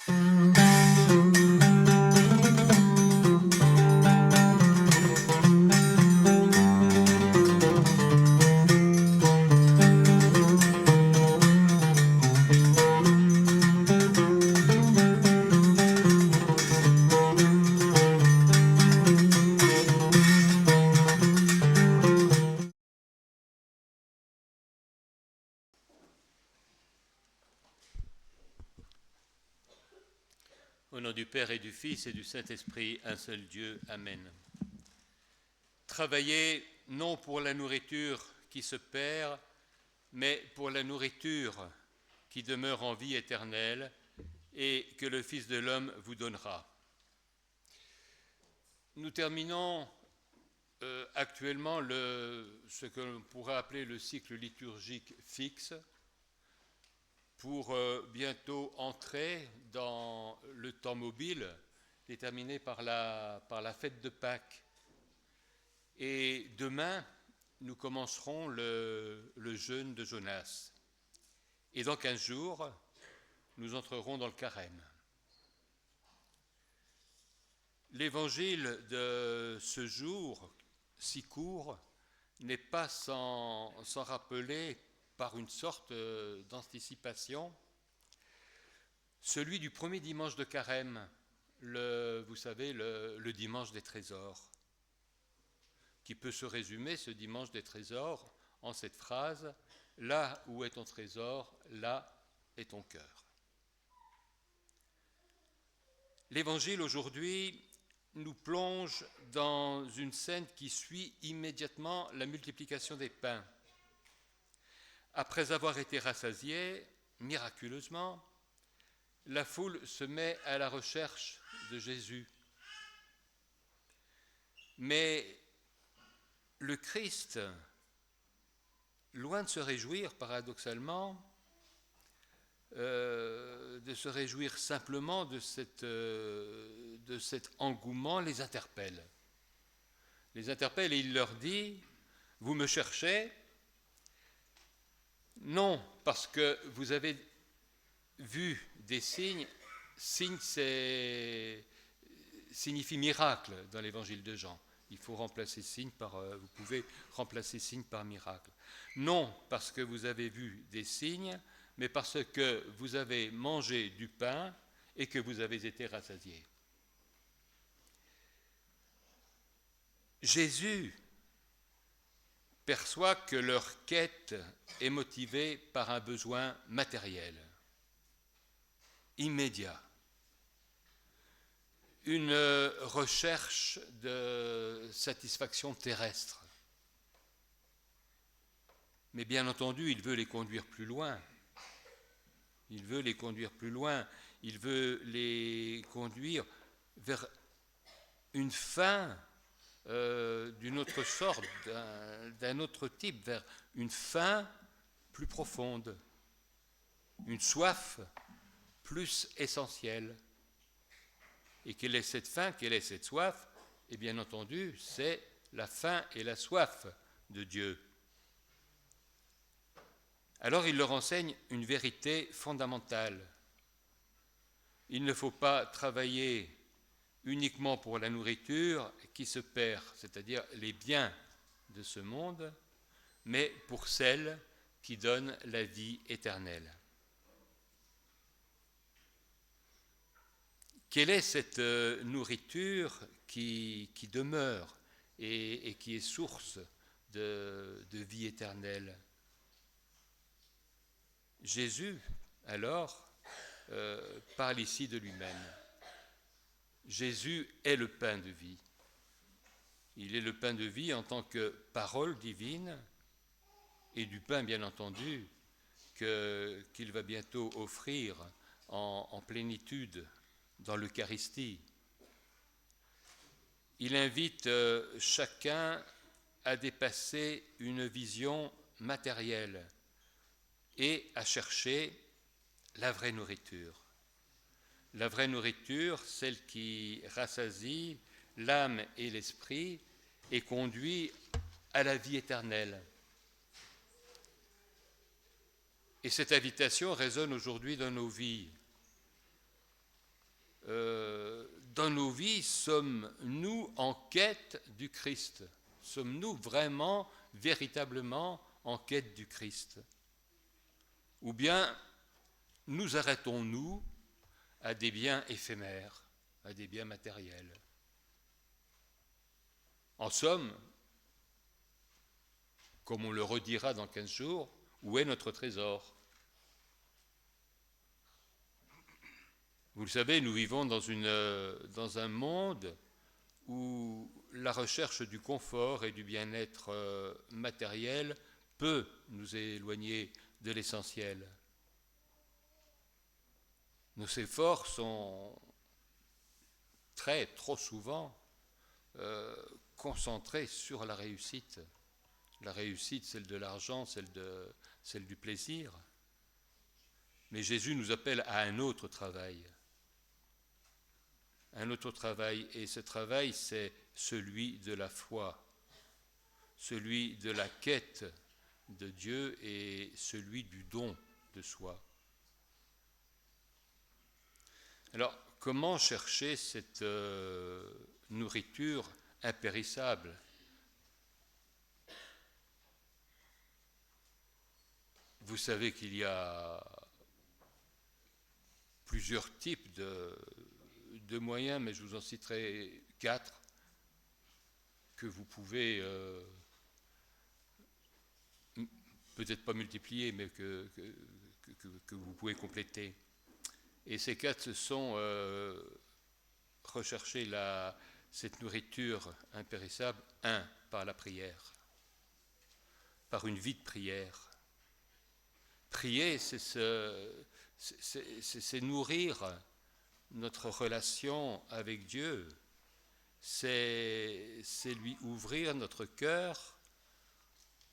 Au nom du Père et du Fils et du Saint-Esprit, un seul Dieu. Amen. Travaillez non pour la nourriture qui se perd, mais pour la nourriture qui demeure en vie éternelle et que le Fils de l'homme vous donnera. Nous terminons actuellement ce que l'on pourrait appeler le cycle liturgique fixe, pour bientôt entrer dans le temps mobile déterminé par la fête de Pâques. Et demain, nous commencerons le jeûne de Jonas. Et dans 15 jours, nous entrerons dans le carême. L'évangile de ce jour, si court, n'est pas sans rappeler par une sorte d'anticipation, celui du premier dimanche de carême, vous savez, le dimanche des trésors, qui peut se résumer, ce dimanche des trésors, en cette phrase: « Là où est ton trésor, là est ton cœur ». L'Évangile aujourd'hui nous plonge dans une scène qui suit immédiatement la multiplication des pains. Après avoir été rassasiée, miraculeusement, la foule se met à la recherche de Jésus. Mais le Christ, loin de se réjouir paradoxalement, de se réjouir simplement de cet engouement, les interpelle. Les interpelle et il leur dit: « Vous me cherchez ? Non, parce que vous avez vu des signes. Signe signifie miracle dans l'évangile de Jean. Il faut remplacer signe vous pouvez remplacer signe par miracle. Non parce que vous avez vu des signes, mais parce que vous avez mangé du pain et que vous avez été rassasiés. » Jésus perçoit que leur quête est motivée par un besoin matériel, immédiat, une recherche de satisfaction terrestre. Mais bien entendu, il veut les conduire plus loin. Il veut les conduire plus loin. Il veut les conduire vers une fin d'une autre sorte, d'un autre type, vers une faim plus profonde, une soif plus essentielle. Et quelle est cette faim, quelle est cette soif ? Et bien entendu, c'est la faim et la soif de Dieu. Alors il leur enseigne une vérité fondamentale. Il ne faut pas travailler uniquement pour la nourriture qui se perd, c'est-à-dire les biens de ce monde, mais pour celle qui donne la vie éternelle. Quelle est cette nourriture qui demeure et qui est source de vie éternelle ? Jésus, alors, parle ici de lui-même. Jésus est le pain de vie. Il est le pain de vie en tant que parole divine et du pain, bien entendu, qu'il va bientôt offrir en plénitude dans l'Eucharistie. Il invite chacun à dépasser une vision matérielle et à chercher la vraie nourriture. La vraie nourriture, celle qui rassasie l'âme et l'esprit et conduit à la vie éternelle. Et cette invitation résonne aujourd'hui dans nos vies. dans nos vies, sommes-nous en quête du Christ? Sommes-nous vraiment, véritablement en quête du Christ? Ou bien nous arrêtons-nous à des biens éphémères, à des biens matériels? En somme, comme on le redira dans 15 jours, où est notre trésor? Vous le savez, nous vivons dans un monde où la recherche du confort et du bien-être matériel peut nous éloigner de l'essentiel. Nos efforts sont trop souvent concentrés sur la réussite. La réussite, celle de l'argent, celle du plaisir. Mais Jésus nous appelle à un autre travail. Un autre travail, et ce travail, c'est celui de la foi, celui de la quête de Dieu et celui du don de soi. Alors, comment chercher cette nourriture impérissable? Vous savez qu'il y a plusieurs types de moyens, mais je vous en citerai 4 que vous pouvez peut-être pas multiplier, mais que vous pouvez compléter. Et ces 4, ce sont rechercher cette nourriture impérissable, 1, par la prière, par une vie de prière. Prier, c'est nourrir notre relation avec Dieu, c'est lui ouvrir notre cœur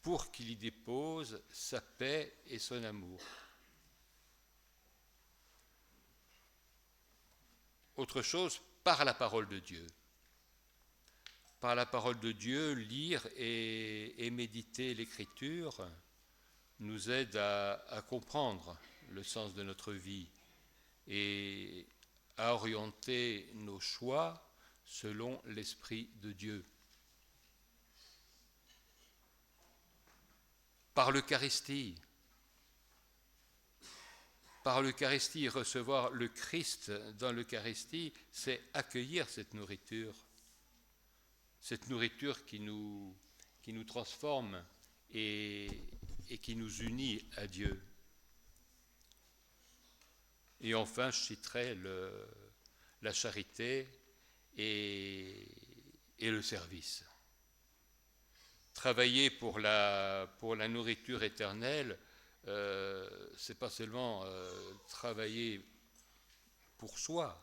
pour qu'il y dépose sa paix et son amour. Autre chose, par la parole de Dieu. Par la parole de Dieu, lire et méditer l'Écriture nous aide à comprendre le sens de notre vie et à orienter nos choix selon l'Esprit de Dieu. Par l'Eucharistie, recevoir le Christ dans l'Eucharistie, c'est accueillir cette nourriture qui nous transforme et qui nous unit à Dieu. Et enfin, je citerai la charité et le service. Travailler pour la nourriture éternelle, c'est pas seulement travailler pour soi,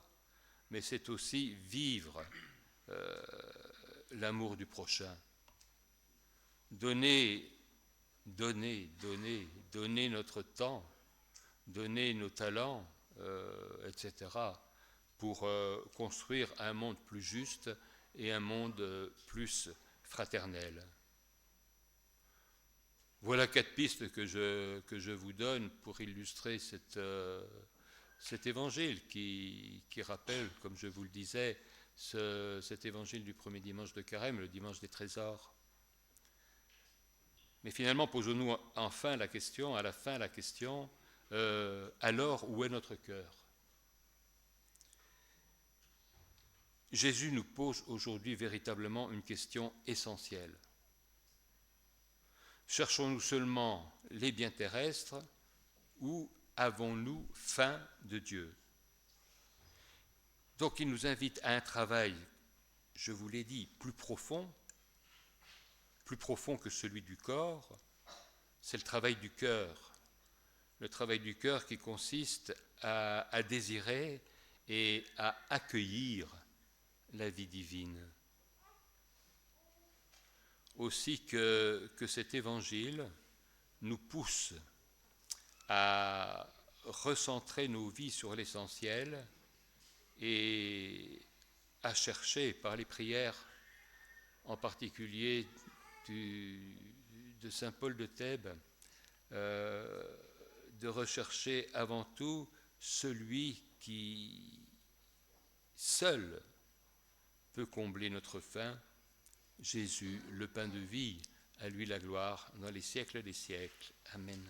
mais c'est aussi vivre l'amour du prochain. Donner notre temps, donner nos talents, etc., pour construire un monde plus juste et un monde plus fraternel. Voilà 4 pistes que je vous donne pour illustrer cet évangile qui rappelle, comme je vous le disais, cet évangile du premier dimanche de Carême, le dimanche des trésors. Mais finalement, posons-nous à la fin la question, alors où est notre cœur? Jésus nous pose aujourd'hui véritablement une question essentielle. Cherchons-nous seulement les biens terrestres ou avons-nous faim de Dieu? Donc il nous invite à un travail, je vous l'ai dit, plus profond que celui du corps. C'est le travail du cœur. Le travail du cœur qui consiste à désirer et à accueillir la vie divine. Aussi que cet évangile nous pousse à recentrer nos vies sur l'essentiel et à chercher par les prières, en particulier de saint Paul de Thèbes, de rechercher avant tout celui qui seul peut combler notre faim. Jésus, le pain de vie, à lui la gloire dans les siècles des siècles. Amen.